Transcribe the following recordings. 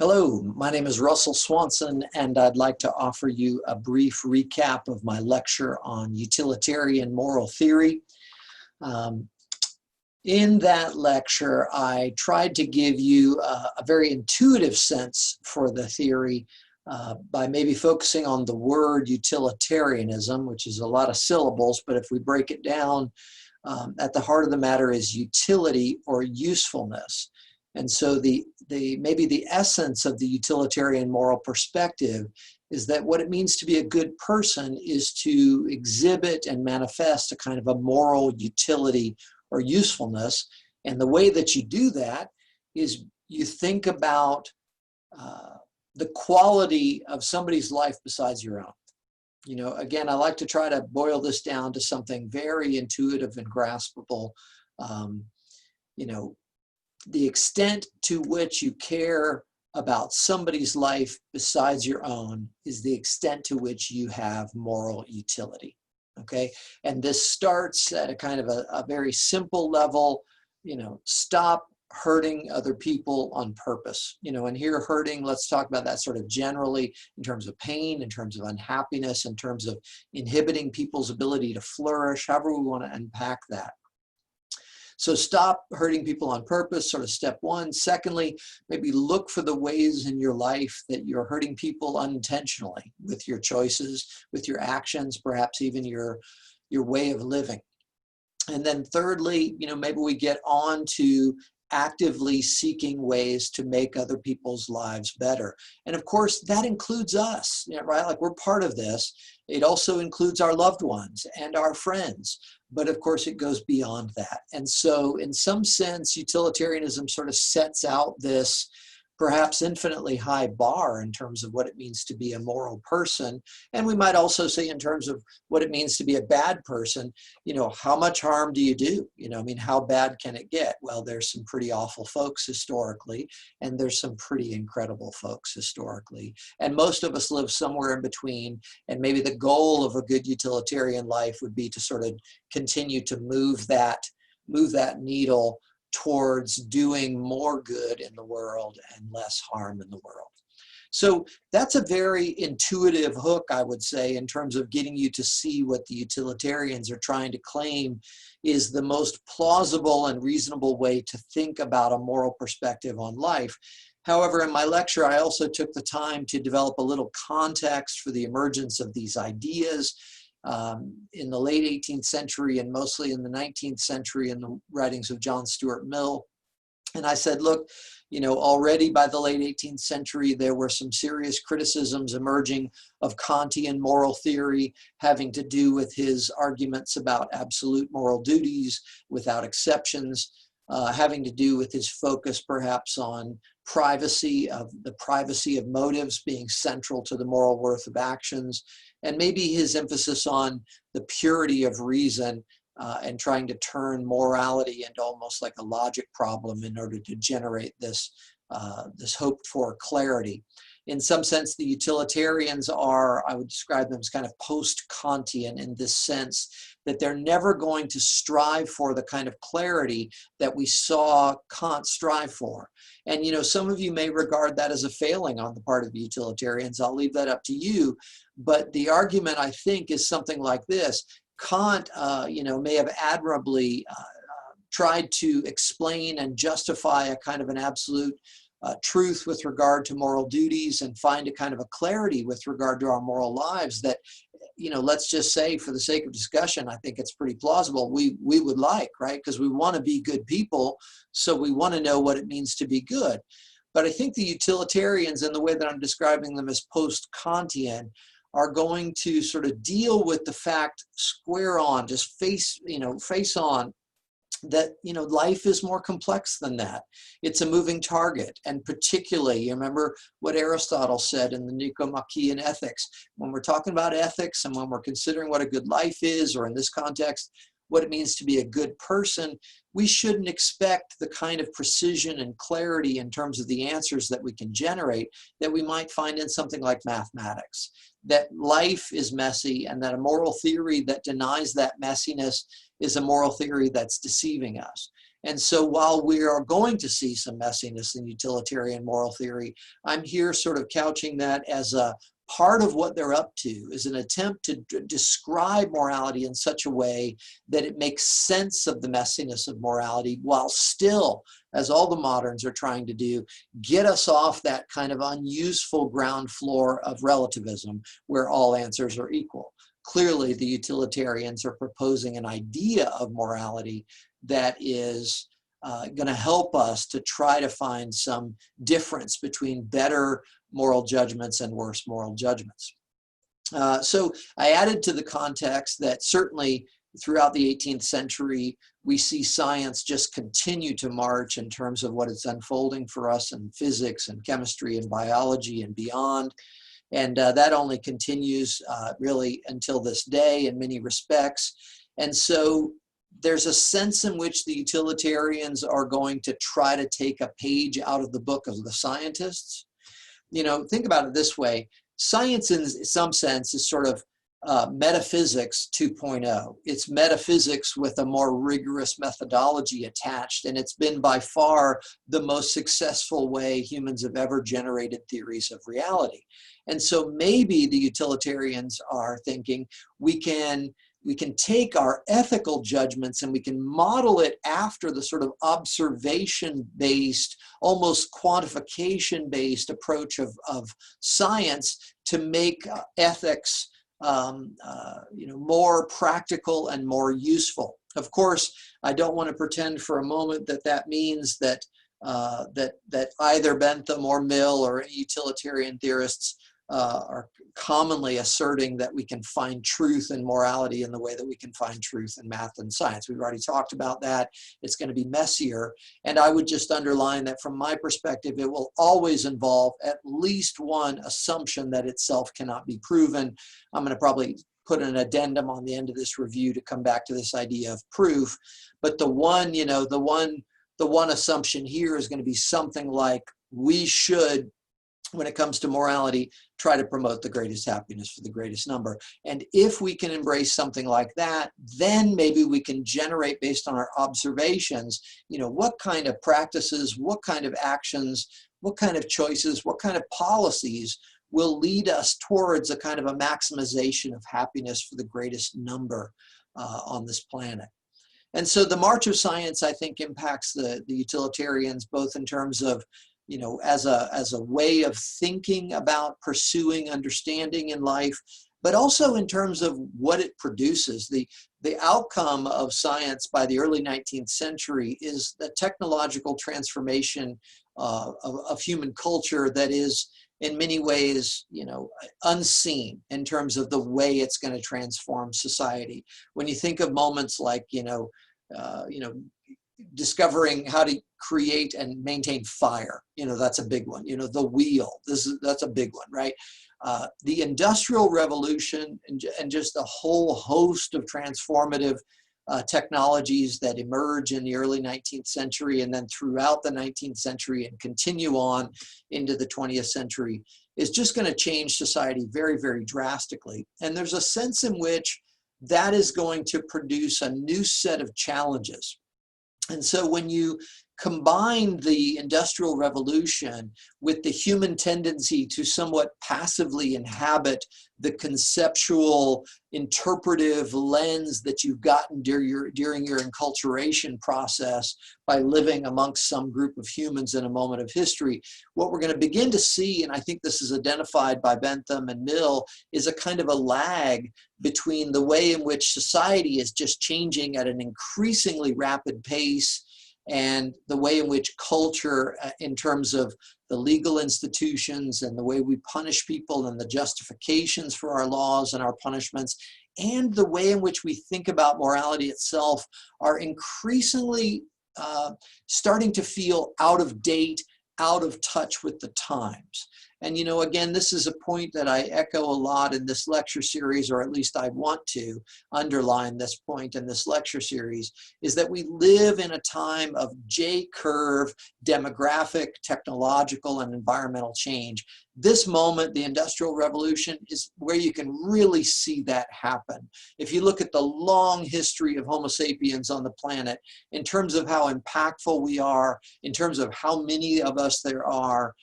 Hello, my name is Russell Swanson, and I'd like to offer you a brief recap of my lecture on utilitarian moral theory. Um, in that lecture, I tried to give you a very intuitive sense for the theory by maybe focusing on the word utilitarianism, which is a lot of syllables, but if we break it down, at the heart of the matter is utility or usefulness. And so maybe the essence of the utilitarian moral perspective is that what it means to be a good person is to exhibit and manifest a kind of a moral utility or usefulness. And the way that you do that is you think about the quality of somebody's life besides your own. You know, again, I like to try to boil this down to something very intuitive and graspable. You know, the extent to which you care about somebody's life besides your own is the extent to which you have moral utility. Okay. And this starts at a kind of a very simple level, stop hurting other people on purpose. And here hurting, let's talk about that sort of generally in terms of pain, in terms of unhappiness, in terms of inhibiting people's ability to flourish, however we want to unpack that. So stop hurting people on purpose, sort of step one. Secondly, maybe look for the ways in your life that you're hurting people unintentionally with your choices, with your actions, perhaps even your way of living. And then thirdly, maybe we get on to actively seeking ways to make other people's lives better. And of course, that includes us, right? Like we're part of this. It also includes our loved ones and our friends. But of course, it goes beyond that. And so in some sense, utilitarianism sort of sets out this perhaps infinitely high bar in terms of what it means to be a moral person. And we might also say in terms of what it means to be a bad person, how much harm do you do? How bad can it get? Well, there's some pretty awful folks historically, and there's some pretty incredible folks historically. And most of us live somewhere in between. And maybe the goal of a good utilitarian life would be to sort of continue to move that needle towards doing more good in the world and less harm in the world. So that's a very intuitive hook, I would say, in terms of getting you to see what the utilitarians are trying to claim is the most plausible and reasonable way to think about a moral perspective on life. However, in my lecture, I also took the time to develop a little context for the emergence of these ideas in the late 18th century and mostly in the 19th century in the writings of John Stuart Mill. And I said, look, already by the late 18th century, there were some serious criticisms emerging of Kantian moral theory having to do with his arguments about absolute moral duties without exceptions, having to do with his focus perhaps on the privacy of motives being central to the moral worth of actions, and maybe his emphasis on the purity of reason and trying to turn morality into almost like a logic problem in order to generate this hoped for clarity. In some sense, the utilitarians I would describe them as kind of post-Kantian in this sense that they're never going to strive for the kind of clarity that we saw Kant strive for. And, some of you may regard that as a failing on the part of the utilitarians. I'll leave that up to you. But the argument, I think, is something like this. Kant, may have admirably tried to explain and justify a kind of an absolute truth with regard to moral duties and find a kind of a clarity with regard to our moral lives that, let's just say for the sake of discussion, I think it's pretty plausible we would like, right? Because we want to be good people, so we want to know what it means to be good. But I think the utilitarians, in the way that I'm describing them as post-Kantian, are going to sort of deal with the fact square on, just face on, that life is more complex than that. It's a moving target. And particularly, you remember what Aristotle said in the Nicomachean Ethics. When we're talking about ethics and when we're considering what a good life is, or in this context, what it means to be a good person, we shouldn't expect the kind of precision and clarity in terms of the answers that we can generate that we might find in something like mathematics. That life is messy, and that a moral theory that denies that messiness is a moral theory that's deceiving us. And so while we are going to see some messiness in utilitarian moral theory, I'm here sort of couching that as a part of what they're up to, is an attempt to describe morality in such a way that it makes sense of the messiness of morality, while still, as all the moderns are trying to do, get us off that kind of unuseful ground floor of relativism where all answers are equal. Clearly, the utilitarians are proposing an idea of morality that is going to help us to try to find some difference between better moral judgments and worse moral judgments. So I added to the context that certainly throughout the 18th century, we see science just continue to march in terms of what it's unfolding for us in physics and chemistry and biology and beyond. And that only continues really until this day in many respects. And so there's a sense in which the utilitarians are going to try to take a page out of the book of the scientists. You know, think about it this way. Science in some sense is sort of metaphysics 2.0. It's metaphysics with a more rigorous methodology attached, and it's been by far the most successful way humans have ever generated theories of reality. And so maybe the utilitarians are thinking we can take our ethical judgments and we can model it after the sort of observation-based, almost quantification-based approach of science to make ethics more practical and more useful. Of course, I don't want to pretend for a moment that that means that that either Bentham or Mill or any utilitarian theorists are commonly asserting that we can find truth in morality in the way that we can find truth in math and science. We've already talked about that. It's going to be messier. And I would just underline that from my perspective, it will always involve at least one assumption that itself cannot be proven. I'm going to probably put an addendum on the end of this review to come back to this idea of proof. But the one assumption here is going to be something like we should, when it comes to morality, try to promote the greatest happiness for the greatest number. And if we can embrace something like that, then maybe we can generate, based on our observations, what kind of practices, what kind of actions, what kind of choices, what kind of policies will lead us towards a kind of a maximization of happiness for the greatest number on this planet. And so the march of science, I think, impacts the utilitarians, both in terms of as a way of thinking about pursuing understanding in life, but also in terms of what it produces. The outcome of science by the early 19th century is the technological transformation of human culture that is in many ways, unseen in terms of the way it's going to transform society. When you think of moments like, discovering how to create and maintain fire, that's a big one. The wheel, that's a big one, right? The Industrial Revolution and just a whole host of transformative technologies that emerge in the early 19th century and then throughout the 19th century and continue on into the 20th century is just going to change society very, very drastically. And there's a sense in which that is going to produce a new set of challenges. And so when you combine the Industrial Revolution with the human tendency to somewhat passively inhabit the conceptual, interpretive lens that you've gotten during your enculturation process by living amongst some group of humans in a moment of history, what we're going to begin to see, and I think this is identified by Bentham and Mill, is a kind of a lag between the way in which society is just changing at an increasingly rapid pace and the way in which culture, in terms of the legal institutions and the way we punish people and the justifications for our laws and our punishments, and the way in which we think about morality itself, are increasingly starting to feel out of date, out of touch with the times. And, you know, again, this is a point that I echo a lot in this lecture series, or at least I want to underline this point in this lecture series, is that we live in a time of J-curve demographic, technological, and environmental change. This moment, the Industrial Revolution, is where you can really see that happen. If you look at the long history of Homo sapiens on the planet, in terms of how impactful we are, in terms of how many of us there are,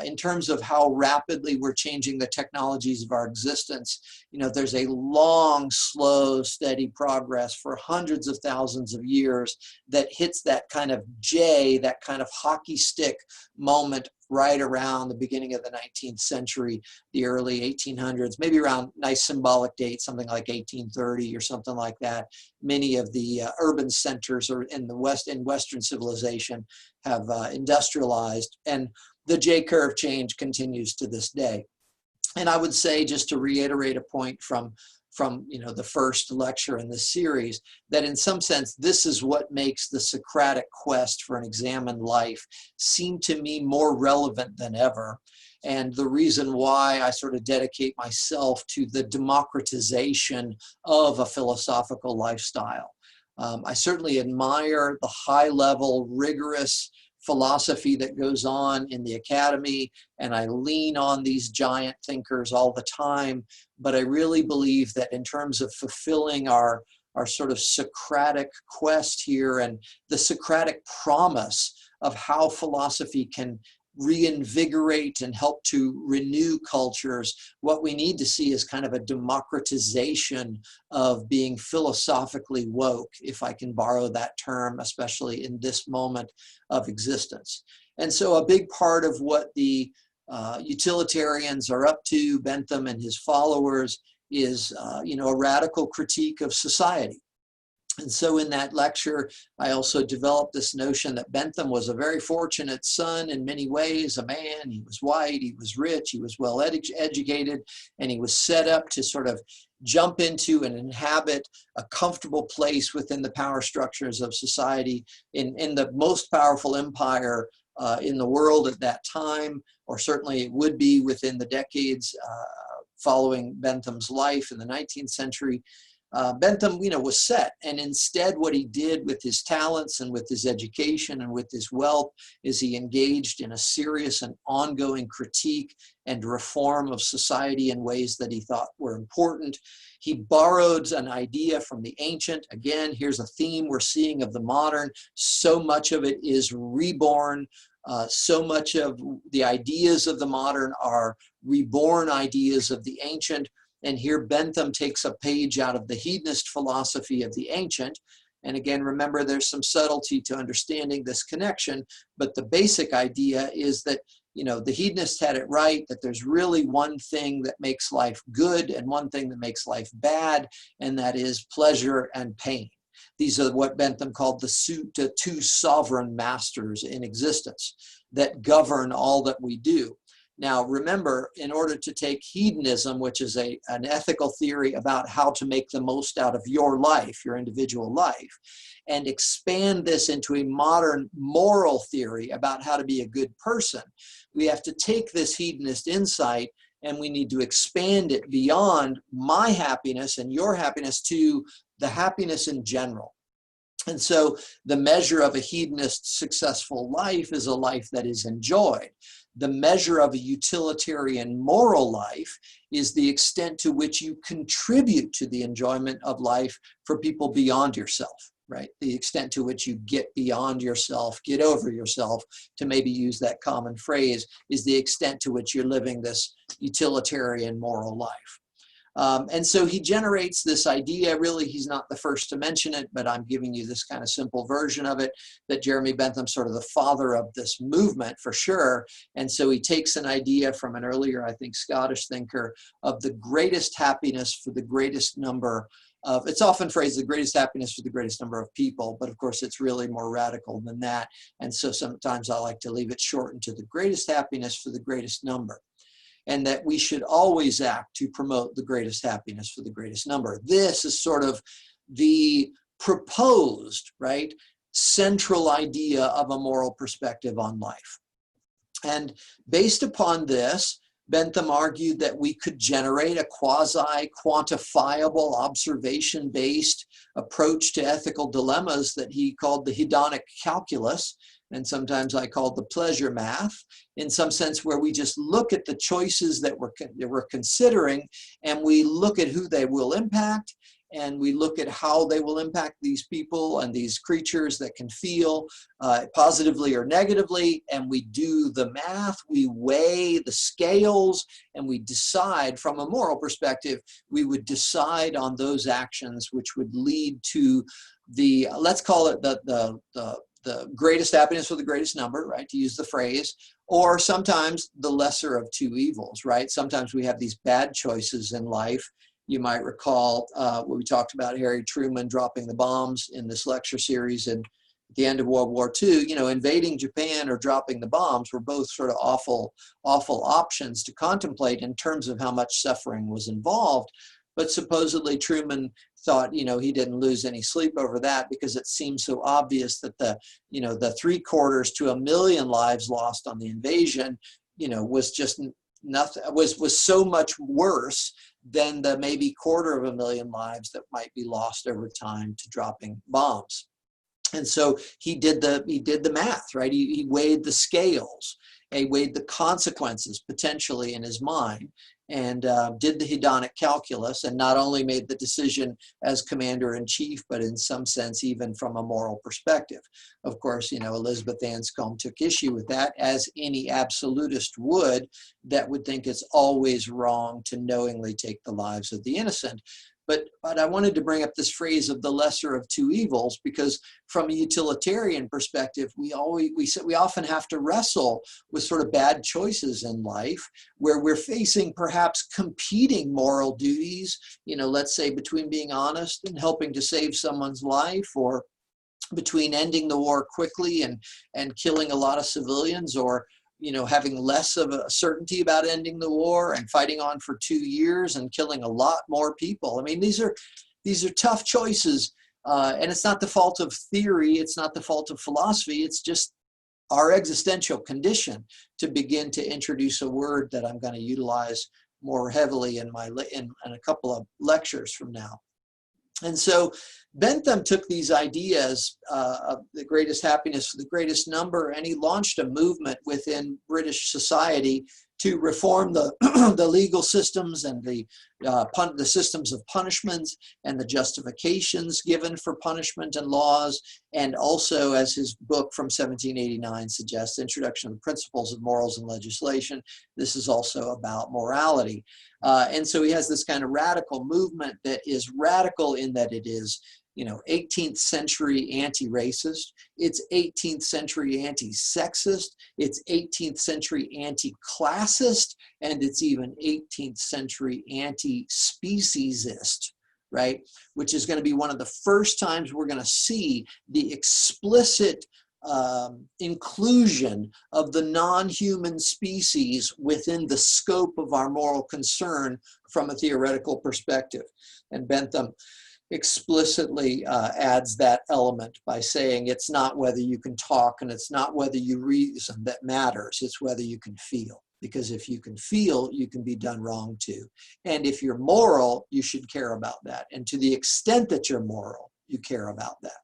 in terms of how rapidly we're changing the technologies of our existence, you know, there's a long, slow, steady progress for hundreds of thousands of years that hits that kind of J, that kind of hockey stick moment right around the beginning of the 19th century, the early 1800s, maybe around nice symbolic date, something like 1830 or something like that. Many of the urban centers are in the West, in Western civilization, have industrialized, and the J-curve change continues to this day. And I would say, just to reiterate a point from you know, the first lecture in this series, that in some sense, this is what makes the Socratic quest for an examined life seem to me more relevant than ever. And the reason why I sort of dedicate myself to the democratization of a philosophical lifestyle. I certainly admire the high-level, rigorous philosophy that goes on in the academy, and I lean on these giant thinkers all the time. But I really believe that in terms of fulfilling our sort of Socratic quest here, and the Socratic promise of how philosophy can reinvigorate and help to renew cultures, what we need to see is kind of a democratization of being philosophically woke, if I can borrow that term, especially in this moment of existence. And so a big part of what the utilitarians are up to, Bentham and his followers, is you know, a radical critique of society. And so in that lecture, I also developed this notion that Bentham was a very fortunate son in many ways, a man. He was white, he was rich, he was well educated, and he was set up to sort of jump into and inhabit a comfortable place within the power structures of society in the most powerful empire in the world at that time, or certainly it would be within the decades following Bentham's life in the 19th century. Bentham, you know, was set, and instead what he did with his talents and with his education and with his wealth is he engaged in a serious and ongoing critique and reform of society in ways that he thought were important. He borrowed an idea from the ancient. Again, here's a theme we're seeing of the modern. So much of it is reborn. So much of the ideas of the modern are reborn ideas of the ancient. And here Bentham takes a page out of the hedonist philosophy of the ancient. And again, remember, there's some subtlety to understanding this connection, but the basic idea is that, you know, the hedonists had it right, that there's really one thing that makes life good and one thing that makes life bad, and that is pleasure and pain. These are what Bentham called the two sovereign masters in existence that govern all that we do. Now, remember, in order to take hedonism, which is an ethical theory about how to make the most out of your life, your individual life, and expand this into a modern moral theory about how to be a good person, we have to take this hedonist insight and we need to expand it beyond my happiness and your happiness to the happiness in general. And so the measure of a hedonist successful life is a life that is enjoyed. The measure of a utilitarian moral life is the extent to which you contribute to the enjoyment of life for people beyond yourself, right? The extent to which you get beyond yourself, get over yourself, to maybe use that common phrase, is the extent to which you're living this utilitarian moral life. And so he generates this idea. Really, he's not the first to mention it, but I'm giving you this kind of simple version of it, that Jeremy Bentham's sort of the father of this movement for sure. And so he takes an idea from an earlier, I think, Scottish thinker of the greatest happiness for the greatest number of, it's often phrased the greatest happiness for the greatest number of people, but of course it's really more radical than that. And so sometimes I like to leave it shortened to the greatest happiness for the greatest number. And that we should always act to promote the greatest happiness for the greatest number. This is sort of the proposed, right, central idea of a moral perspective on life. And based upon this, Bentham argued that we could generate a quasi-quantifiable, observation-based approach to ethical dilemmas that he called the hedonic calculus, and sometimes I called the pleasure math, in some sense where we just look at the choices that we're considering, and we look at who they will impact, and we look at how they will impact these people and these creatures that can feel positively or negatively, and we do the math, we weigh the scales, and we decide from a moral perspective, we would decide on those actions which would lead to the, let's call it the greatest happiness or the greatest number, right, to use the phrase, or sometimes the lesser of two evils, right? Sometimes we have these bad choices in life. You might recall when we talked about Harry Truman dropping the bombs in this lecture series, and at the end of World War II, you know, invading Japan or dropping the bombs were both sort of awful options to contemplate in terms of how much suffering was involved. But supposedly Truman thought, you know, he didn't lose any sleep over that because it seemed so obvious that the 750,000 to 1 million lives lost on the invasion, you know, was just nothing, was so much worse than the maybe 250,000 lives that might be lost over time to dropping bombs. And so he did the math, right? He weighed the scales, he weighed the consequences potentially in his mind, and did the hedonic calculus, and not only made the decision as commander-in-chief, but in some sense even from a moral perspective. Of course, you know, Elizabeth Anscombe took issue with that, as any absolutist would, that would think it's always wrong to knowingly take the lives of the innocent. But I wanted to bring up this phrase of the lesser of two evils, because from a utilitarian perspective, we often have to wrestle with sort of bad choices in life where we're facing perhaps competing moral duties, you know, let's say between being honest and helping to save someone's life, or between ending the war quickly and killing a lot of civilians, or you know, having less of a certainty about ending the war and fighting on for 2 years and killing a lot more people. I mean, these are tough choices, and it's not the fault of theory, it's not the fault of philosophy, it's just our existential condition, to begin to introduce a word that I'm going to utilize more heavily in a couple of lectures from now. And so Bentham took these ideas of the greatest happiness for the greatest number, and he launched a movement within British society to reform the the legal systems and the systems of punishments and the justifications given for punishment and laws, and also, as his book from 1789 suggests, Introduction to the Principles of Morals and Legislation, this is also about morality. And so he has this kind of radical movement that is radical in that it is, you know, 18th century anti-racist, it's 18th century anti-sexist, it's 18th century anti-classist, and it's even 18th century anti-speciesist, right? Which is going to be one of the first times we're going to see the explicit inclusion of the non-human species within the scope of our moral concern from a theoretical perspective. And Bentham explicitly adds that element by saying it's not whether you can talk and it's not whether you reason that matters, it's whether you can feel. Because if you can feel, you can be done wrong too. And if you're moral, you should care about that. And to the extent that you're moral, you care about that.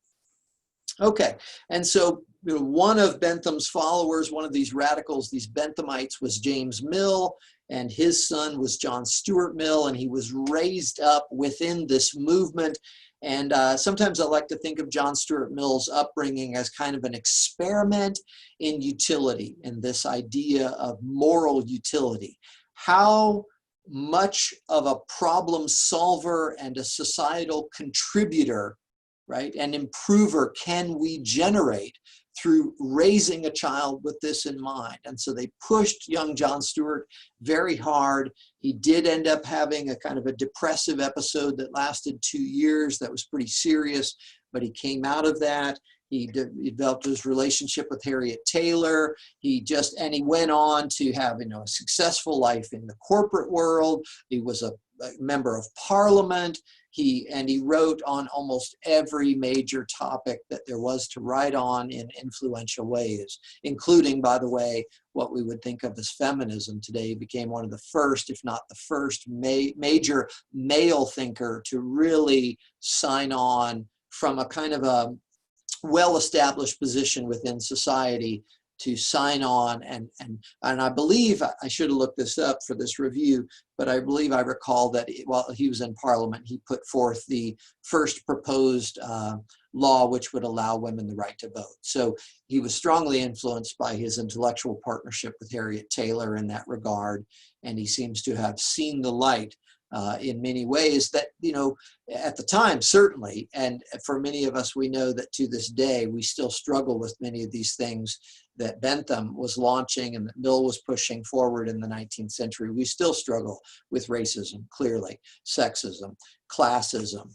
Okay, and so one of Bentham's followers, one of these radicals, these Benthamites, was James Mill, and his son was John Stuart Mill, and he was raised up within this movement. And sometimes I like to think of John Stuart Mill's upbringing as kind of an experiment in utility, in this idea of moral utility. How much of a problem solver and a societal contributor, right, an improver can we generate through raising a child with this in mind? And so they pushed young John Stuart very hard. He did end up having a kind of a depressive episode that lasted 2 years that was pretty serious, but he came out of that. He developed his relationship with Harriet Taylor. He went on to have, you know, a successful life in the corporate world. He was a member of parliament. He wrote on almost every major topic that there was to write on in influential ways, including, by the way, what we would think of as feminism today. He became one of the first, if not the first, major male thinker to really sign on from a kind of a well-established position within society to sign on, and I believe, I should have looked this up for this review, but I believe I recall that while he was in Parliament, he put forth the first proposed law which would allow women the right to vote. So he was strongly influenced by his intellectual partnership with Harriet Taylor in that regard, and he seems to have seen the light in many ways that, at the time, certainly, and for many of us, we know that to this day, we still struggle with many of these things that Bentham was launching and that Mill was pushing forward in the 19th century. We still struggle with racism, clearly, sexism, classism,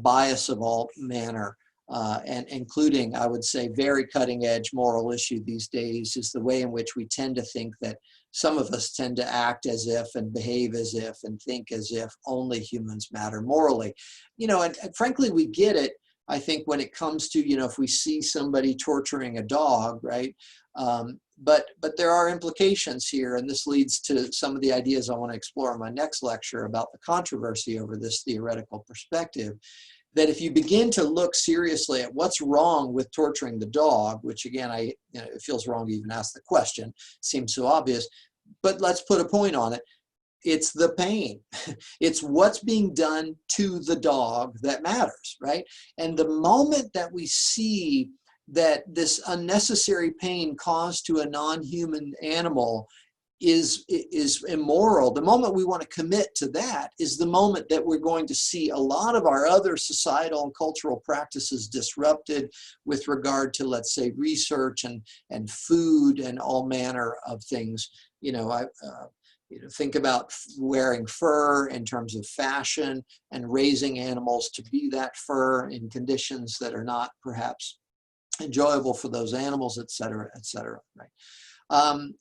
bias of all manner, and including, I would say, very cutting edge moral issue these days is the way in which we tend to think that some of us tend to act as if and behave as if and think as if only humans matter morally. And frankly, we get it, I think, when it comes to, if we see somebody torturing a dog, right? But there are implications here, and this leads to some of the ideas I want to explore in my next lecture about the controversy over this theoretical perspective, that if you begin to look seriously at what's wrong with torturing the dog, which again, it feels wrong to even ask the question, seems so obvious, but let's put a point on it. It's the pain. It's what's being done to the dog that matters, right? And the moment that we see that this unnecessary pain caused to a non-human animal is immoral, the moment we want to commit to that is the moment that we're going to see a lot of our other societal and cultural practices disrupted with regard to, let's say, research and food and all manner of things. Think about wearing fur in terms of fashion and raising animals to be that fur in conditions that are not perhaps enjoyable for those animals, et cetera, right?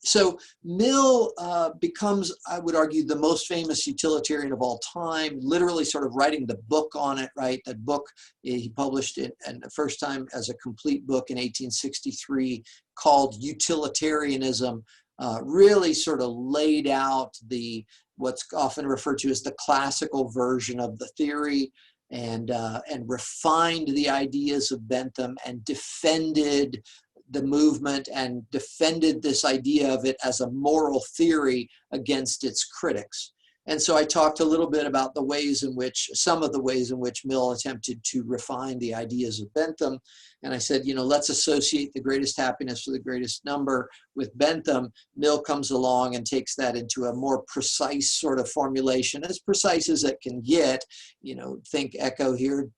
So Mill becomes, I would argue, the most famous utilitarian of all time, literally sort of writing the book on it, right? That book, he published it and the first time as a complete book in 1863 called Utilitarianism, really sort of laid out what's often referred to as the classical version of the theory, and refined the ideas of Bentham and defended the movement and defended this idea of it as a moral theory against its critics. And so I talked a little bit about some of the ways in which Mill attempted to refine the ideas of Bentham. And I said, let's associate the greatest happiness for the greatest number with Bentham. Mill comes along and takes that into a more precise sort of formulation, as precise as it can get. Think echo here,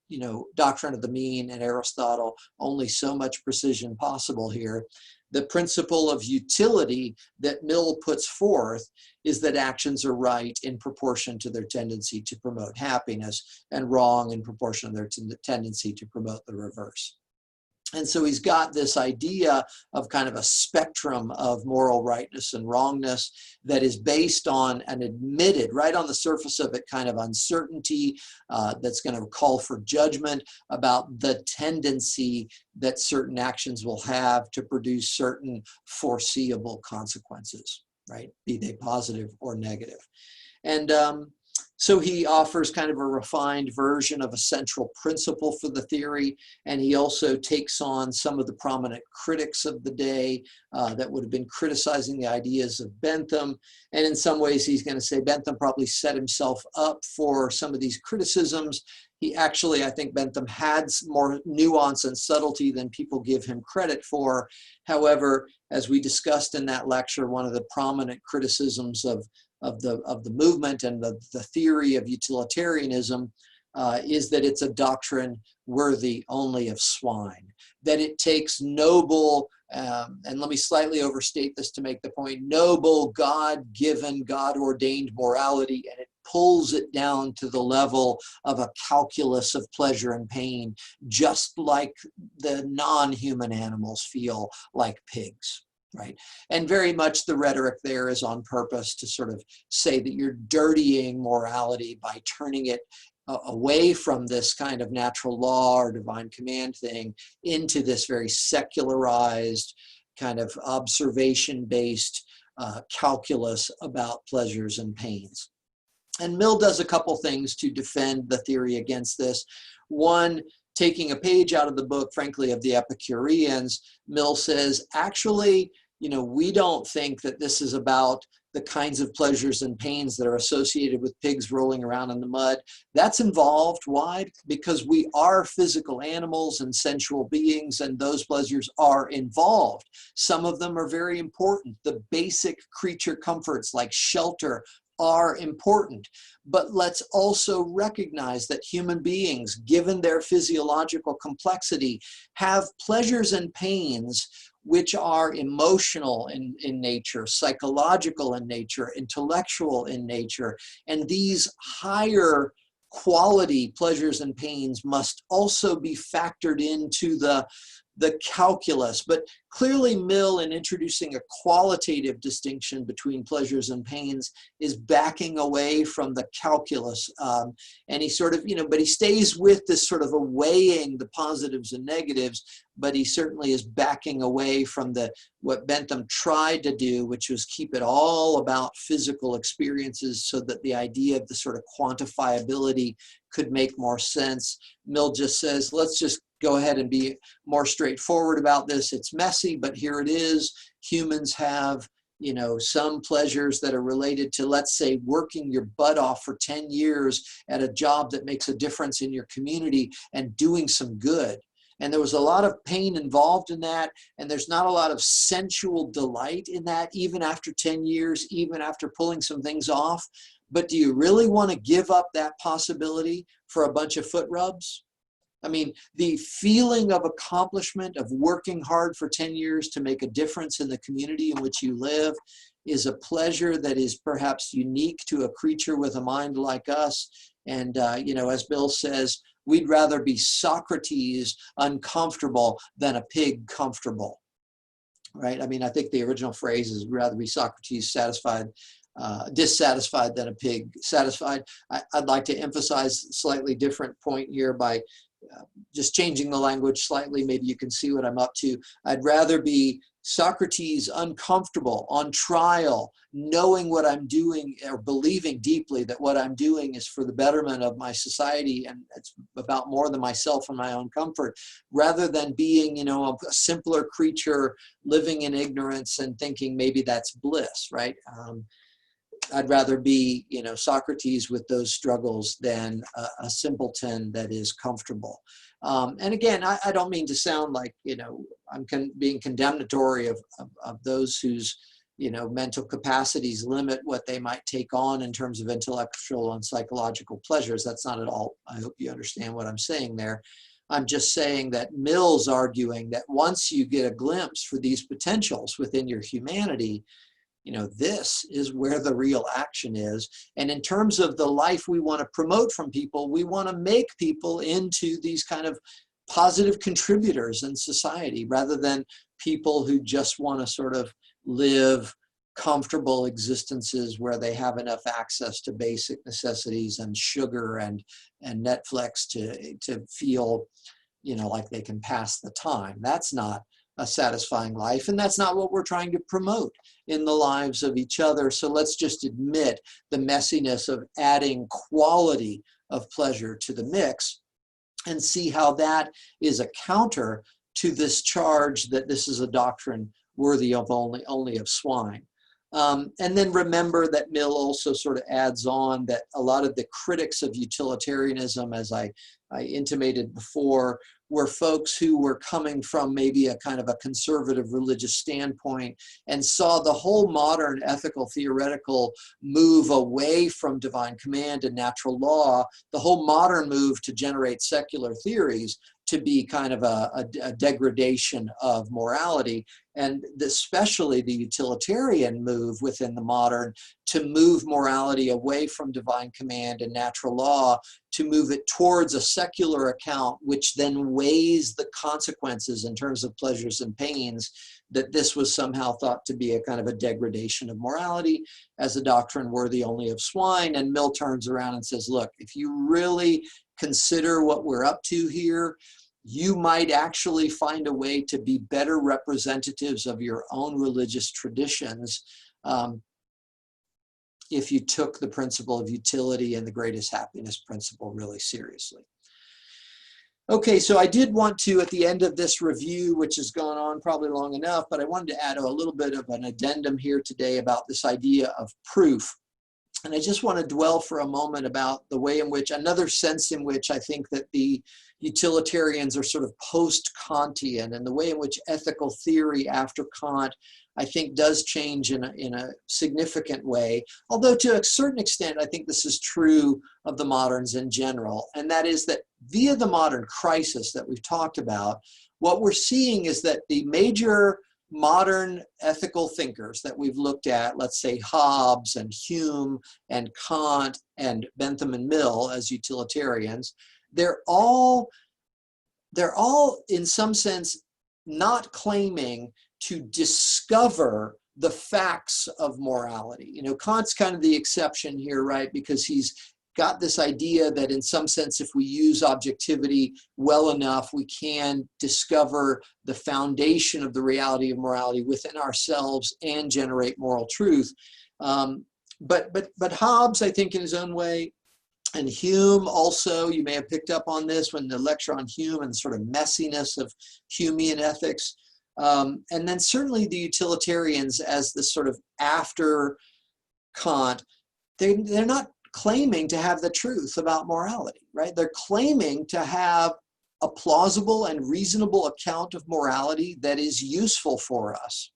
doctrine of the mean and Aristotle, only so much precision possible here. The principle of utility that Mill puts forth is that actions are right in proportion to their tendency to promote happiness and wrong in proportion to their tendency to promote the reverse. And so he's got this idea of kind of a spectrum of moral rightness and wrongness that is based on an admitted, right on the surface of it, kind of uncertainty that's going to call for judgment about the tendency that certain actions will have to produce certain foreseeable consequences, right? Be they positive or negative. And so he offers kind of a refined version of a central principle for the theory, and he also takes on some of the prominent critics of the day that would have been criticizing the ideas of Bentham. And in some ways, he's going to say Bentham probably set himself up for some of these criticisms. He actually, I think Bentham had more nuance and subtlety than people give him credit for. However, as we discussed in that lecture, one of the prominent criticisms of the movement and the theory of utilitarianism is that it's a doctrine worthy only of swine, that it takes noble, and let me slightly overstate this to make the point, noble, God-given, God-ordained morality, and it pulls it down to the level of a calculus of pleasure and pain, just like the non-human animals feel like pigs. right? And very much the rhetoric there is on purpose to sort of say that you're dirtying morality by turning it away from this kind of natural law or divine command thing into this very secularized kind of observation-based calculus about pleasures and pains. And Mill does a couple things to defend the theory against this. One, taking a page out of the book, frankly, of the Epicureans, Mill says, actually, we don't think that this is about the kinds of pleasures and pains that are associated with pigs rolling around in the mud. That's involved. Why? Because we are physical animals and sensual beings, and those pleasures are involved. Some of them are very important. The basic creature comforts like shelter are important. But let's also recognize that human beings, given their physiological complexity, have pleasures and pains which are emotional in nature, psychological in nature, intellectual in nature. And these higher quality pleasures and pains must also be factored into the calculus. But clearly Mill, in introducing a qualitative distinction between pleasures and pains, is backing away from the calculus. And he sort of, but he stays with this sort of a weighing the positives and negatives, but he certainly is backing away from what Bentham tried to do, which was keep it all about physical experiences so that the idea of the sort of quantifiability could make more sense. Mill just says, let's just go ahead and be more straightforward about this. It's messy, but here it is. Humans have, some pleasures that are related to, let's say, working your butt off for 10 years at a job that makes a difference in your community and doing some good. And there was a lot of pain involved in that, and there's not a lot of sensual delight in that, even after 10 years, even after pulling some things off. But do you really want to give up that possibility for a bunch of foot rubs? I mean, the feeling of accomplishment of working hard for 10 years to make a difference in the community in which you live is a pleasure that is perhaps unique to a creature with a mind like us. And, as Bill says, we'd rather be Socrates uncomfortable than a pig comfortable, right? I mean, I think the original phrase is we'd rather be Socrates dissatisfied than a pig satisfied. I'd like to emphasize a slightly different point here by just changing the language slightly. Maybe you can see what I'm up to. I'd rather be Socrates uncomfortable, on trial, knowing what I'm doing or believing deeply that what I'm doing is for the betterment of my society and it's about more than myself and my own comfort, rather than being, a simpler creature living in ignorance and thinking maybe that's bliss, right? I'd rather be, Socrates with those struggles than a simpleton that is comfortable. And again, I don't mean to sound like, I'm being condemnatory of those whose, mental capacities limit what they might take on in terms of intellectual and psychological pleasures. That's not at all. I hope you understand what I'm saying there. I'm just saying that Mill's arguing that once you get a glimpse for these potentials within your humanity, this is where the real action is. And in terms of the life we want to promote from people, we want to make people into these kind of positive contributors in society, rather than people who just want to sort of live comfortable existences where they have enough access to basic necessities and sugar and Netflix to feel, like they can pass the time. That's not a satisfying life, and that's not what we're trying to promote in the lives of each other. So let's just admit the messiness of adding quality of pleasure to the mix and see how that is a counter to this charge that this is a doctrine worthy of only of swine. And then remember that Mill also sort of adds on that a lot of the critics of utilitarianism, as I intimated before, were folks who were coming from maybe a kind of a conservative religious standpoint and saw the whole modern ethical theoretical move away from divine command and natural law, the whole modern move to generate secular theories, to be kind of a degradation of morality, and especially the utilitarian move within the modern to move morality away from divine command and natural law, to move it towards a secular account, which then weighs the consequences in terms of pleasures and pains, that this was somehow thought to be a kind of a degradation of morality as a doctrine worthy only of swine. And Mill turns around and says, look, if you really consider what we're up to here, you might actually find a way to be better representatives of your own religious traditions if you took the principle of utility and the greatest happiness principle really seriously. Okay, so I did want to, at the end of this review, which has gone on probably long enough, but I wanted to add a little bit of an addendum here today about this idea of proof. And I just want to dwell for a moment about the way in which, another sense in which I think that the utilitarians are sort of post-Kantian, and the way in which ethical theory after Kant, I think, does change in a significant way. Although to a certain extent, I think this is true of the moderns in general. And that is that via the modern crisis that we've talked about, what we're seeing is that the major modern ethical thinkers that we've looked at, let's say Hobbes and Hume and Kant and Bentham and Mill as utilitarians, they're all in some sense not claiming to discover the facts of morality. You know, Kant's kind of the exception here, right? Because he's got this idea that in some sense, if we use objectivity well enough, we can discover the foundation of the reality of morality within ourselves and generate moral truth. But Hobbes, I think in his own way, and Hume also, you may have picked up on this when the lecture on Hume and the sort of messiness of Humean ethics. And then certainly the utilitarians as the sort of after Kant, they're not claiming to have the truth about morality, right? They're claiming to have a plausible and reasonable account of morality that is useful for us.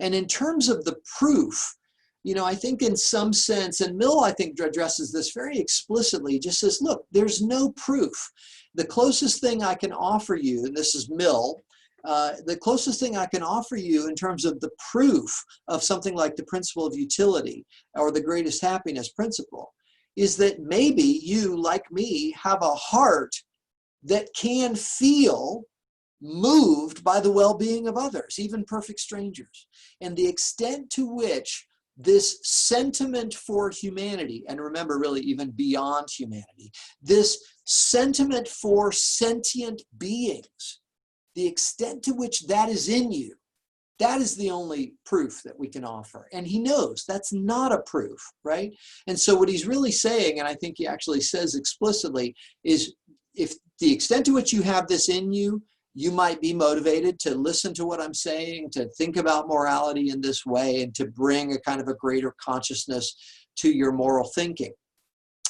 And in terms of the proof, you know, I think in some sense, and Mill, I think, addresses this very explicitly, just says, look, there's no proof. The closest thing I can offer you, and this is Mill, the closest thing I can offer you in terms of the proof of something like the principle of utility or the greatest happiness principle is that maybe you, like me, have a heart that can feel moved by the well-being of others, even perfect strangers. And the extent to which this sentiment for humanity, and remember, really even beyond humanity, this sentiment for sentient beings, the extent to which that is in you, that is the only proof that we can offer. And he knows that's not a proof, right? And so what he's really saying, and I think he actually says explicitly, is if the extent to which you have this in you, you might be motivated to listen to what I'm saying, to think about morality in this way, and to bring a kind of a greater consciousness to your moral thinking.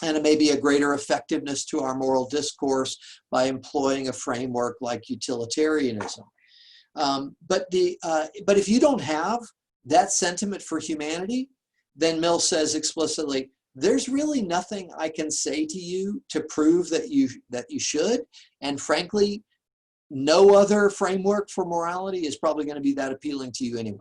And it may be a greater effectiveness to our moral discourse by employing a framework like utilitarianism. But if you don't have that sentiment for humanity, then Mill says explicitly, there's really nothing I can say to you to prove that you should. And frankly, no other framework for morality is probably going to be that appealing to you anyway.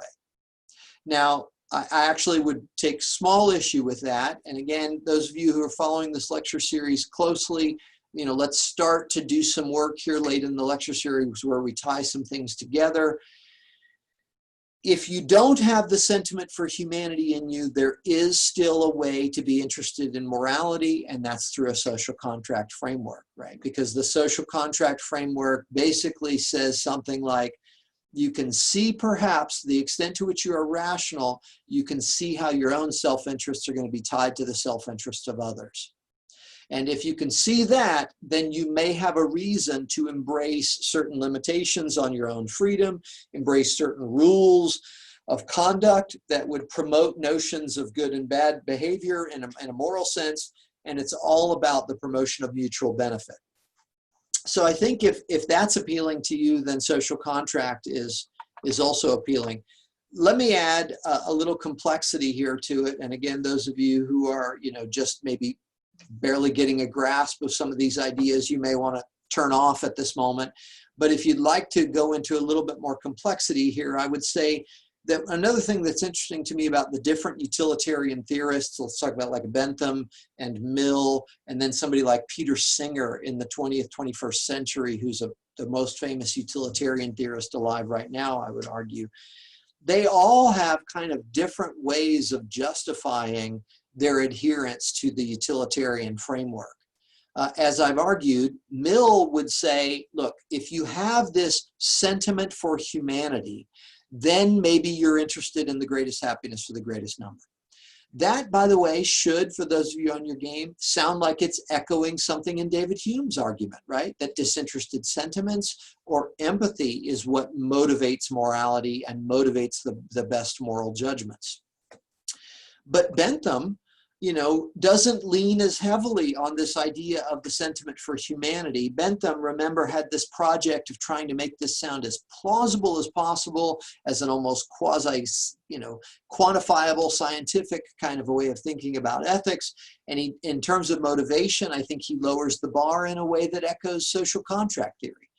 Now, I actually would take small issue with that. And again, those of you who are following this lecture series closely, you know, let's start to do some work here late in the lecture series where we tie some things together. If you don't have the sentiment for humanity in you, there is still a way to be interested in morality, and that's through a social contract framework, right? Because the social contract framework basically says something like, you can see perhaps the extent to which you are rational, you can see how your own self-interests are going to be tied to the self-interests of others. And if you can see that, then you may have a reason to embrace certain limitations on your own freedom, embrace certain rules of conduct that would promote notions of good and bad behavior in a moral sense. And it's all about the promotion of mutual benefit. So I think if that's appealing to you, then social contract is also appealing. Let me add a little complexity here to it. And again, those of you who are, you know, just maybe barely getting a grasp of some of these ideas, you may want to turn off at this moment. But if you'd like to go into a little bit more complexity here, I would say Another thing that's interesting to me about the different utilitarian theorists, let's talk about like Bentham and Mill, and then somebody like Peter Singer in the 20th, 21st century, who's the most famous utilitarian theorist alive right now, I would argue. They all have kind of different ways of justifying their adherence to the utilitarian framework. As I've argued, Mill would say, look, if you have this sentiment for humanity, then maybe you're interested in the greatest happiness for the greatest number. That, by the way, should, for those of you on your game, sound like it's echoing something in David Hume's argument, right? That disinterested sentiments or empathy is what motivates morality and motivates the best moral judgments. But Bentham, doesn't lean as heavily on this idea of the sentiment for humanity. Bentham, remember, had this project of trying to make this sound as plausible as possible, as an almost quasi, quantifiable scientific kind of a way of thinking about ethics. And he, in terms of motivation, I think he lowers the bar in a way that echoes social contract theory.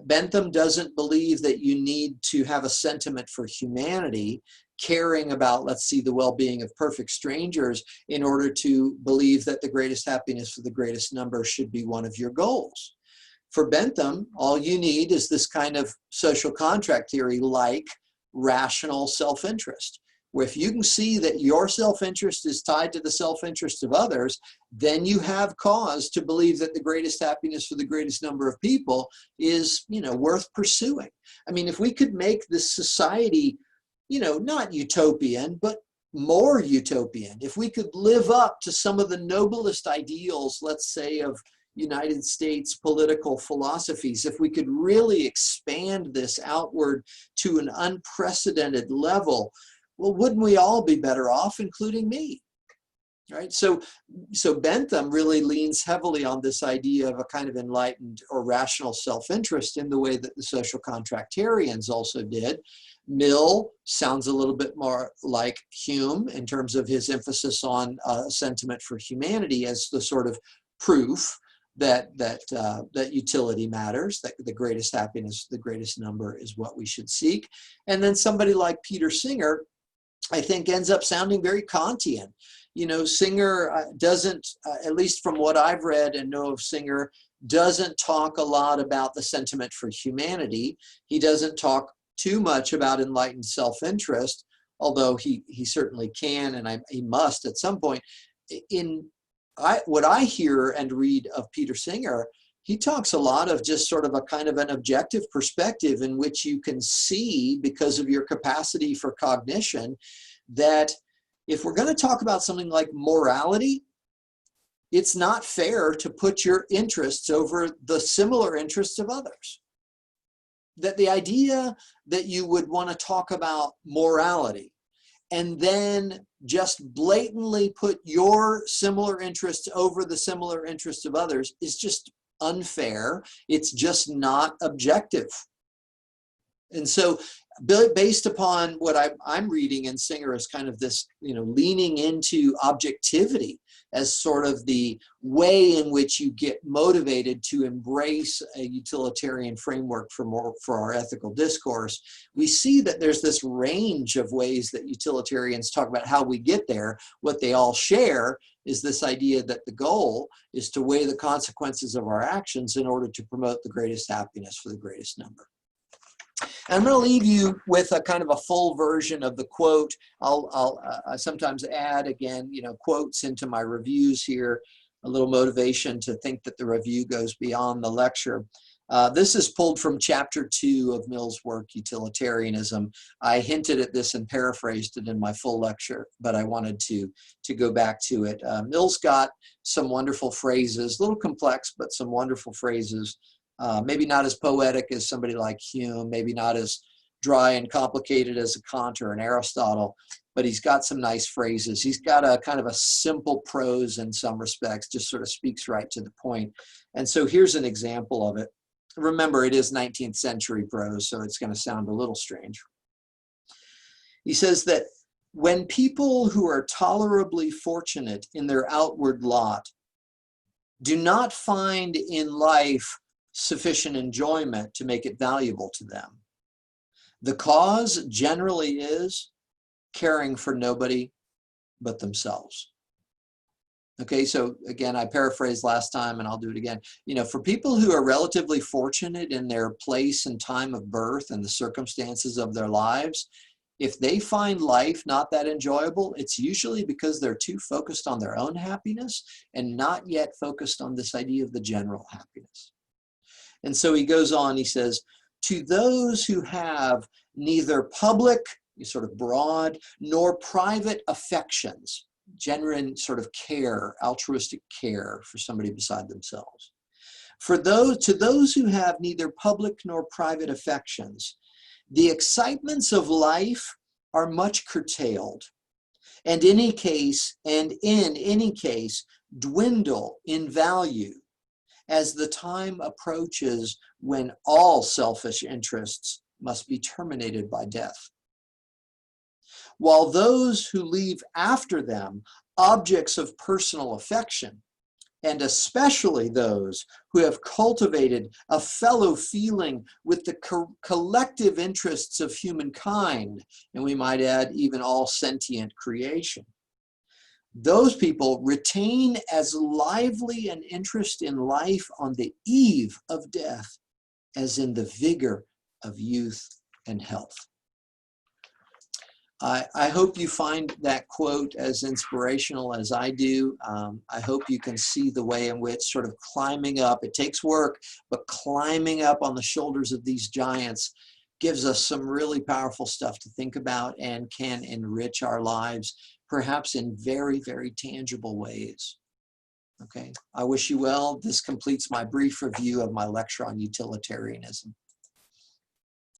Bentham doesn't believe that you need to have a sentiment for humanity, caring about, let's see, the well-being of perfect strangers in order to believe that the greatest happiness for the greatest number should be one of your goals. For Bentham, all you need is this kind of social contract theory like rational self-interest, where if you can see that your self-interest is tied to the self-interest of others, then you have cause to believe that the greatest happiness for the greatest number of people is, worth pursuing. I mean, if we could make this society, not utopian, but more utopian, if we could live up to some of the noblest ideals, let's say, of United States political philosophies, if we could really expand this outward to an unprecedented level, well, wouldn't we all be better off, including me? Right? So Bentham really leans heavily on this idea of a kind of enlightened or rational self-interest in the way that the social contractarians also did. Mill sounds a little bit more like Hume in terms of his emphasis on sentiment for humanity as the sort of proof that utility matters, that the greatest happiness, the greatest number is what we should seek. And then somebody like Peter Singer, I think, ends up sounding very Kantian. Singer doesn't, at least from what I've read and know of Singer, doesn't talk a lot about the sentiment for humanity. He doesn't talk too much about enlightened self-interest, although he certainly can, and he must at some point. What I hear and read of Peter Singer, he talks a lot of just sort of a kind of an objective perspective in which you can see, because of your capacity for cognition, that if we're going to talk about something like morality, it's not fair to put your interests over the similar interests of others. That the idea that you would want to talk about morality and then just blatantly put your similar interests over the similar interests of others is just unfair. It's just not objective. And so based upon what I'm reading in Singer as kind of this, leaning into objectivity as sort of the way in which you get motivated to embrace a utilitarian framework for our ethical discourse, we see that there's this range of ways that utilitarians talk about how we get there. What they all share is this idea that the goal is to weigh the consequences of our actions in order to promote the greatest happiness for the greatest number. And I'm going to leave you with a kind of a full version of the quote. I'll sometimes add, again, quotes into my reviews here, a little motivation to think that the review goes beyond the lecture. This is pulled from chapter 2 of Mill's work, Utilitarianism. I hinted at this and paraphrased it in my full lecture, but I wanted to go back to it. Mill's got some wonderful phrases, a little complex, but some wonderful phrases. Maybe not as poetic as somebody like Hume, maybe not as dry and complicated as a Kant or an Aristotle, but he's got some nice phrases. He's got a kind of a simple prose in some respects, just sort of speaks right to the point. And so here's an example of it. Remember, it is 19th century prose, so it's going to sound a little strange. He says that when people who are tolerably fortunate in their outward lot do not find in life sufficient enjoyment to make it valuable to them, The cause generally is caring for nobody but themselves. Okay, so again, I paraphrased last time and I'll do it again. You know, for people who are relatively fortunate in their place and time of birth and the circumstances of their lives, if they find life not that enjoyable, it's usually because they're too focused on their own happiness and not yet focused on this idea of the general happiness. And so he goes on, he says, to those who have neither public, sort of broad, nor private affections, genuine sort of care, altruistic care for somebody beside themselves. To those who have neither public nor private affections, the excitements of life are much curtailed, and in any case, dwindle in value as the time approaches when all selfish interests must be terminated by death. While those who leave after them objects of personal affection, and especially those who have cultivated a fellow feeling with the collective interests of humankind, and we might add even all sentient creation, those people retain as lively an interest in life on the eve of death as in the vigor of youth and health. I hope you find that quote as inspirational as I do. I hope you can see the way in which sort of climbing up, it takes work, but climbing up on the shoulders of these giants gives us some really powerful stuff to think about and can enrich our lives, perhaps in very, very tangible ways. Okay, I wish you well. This completes my brief review of my lecture on utilitarianism.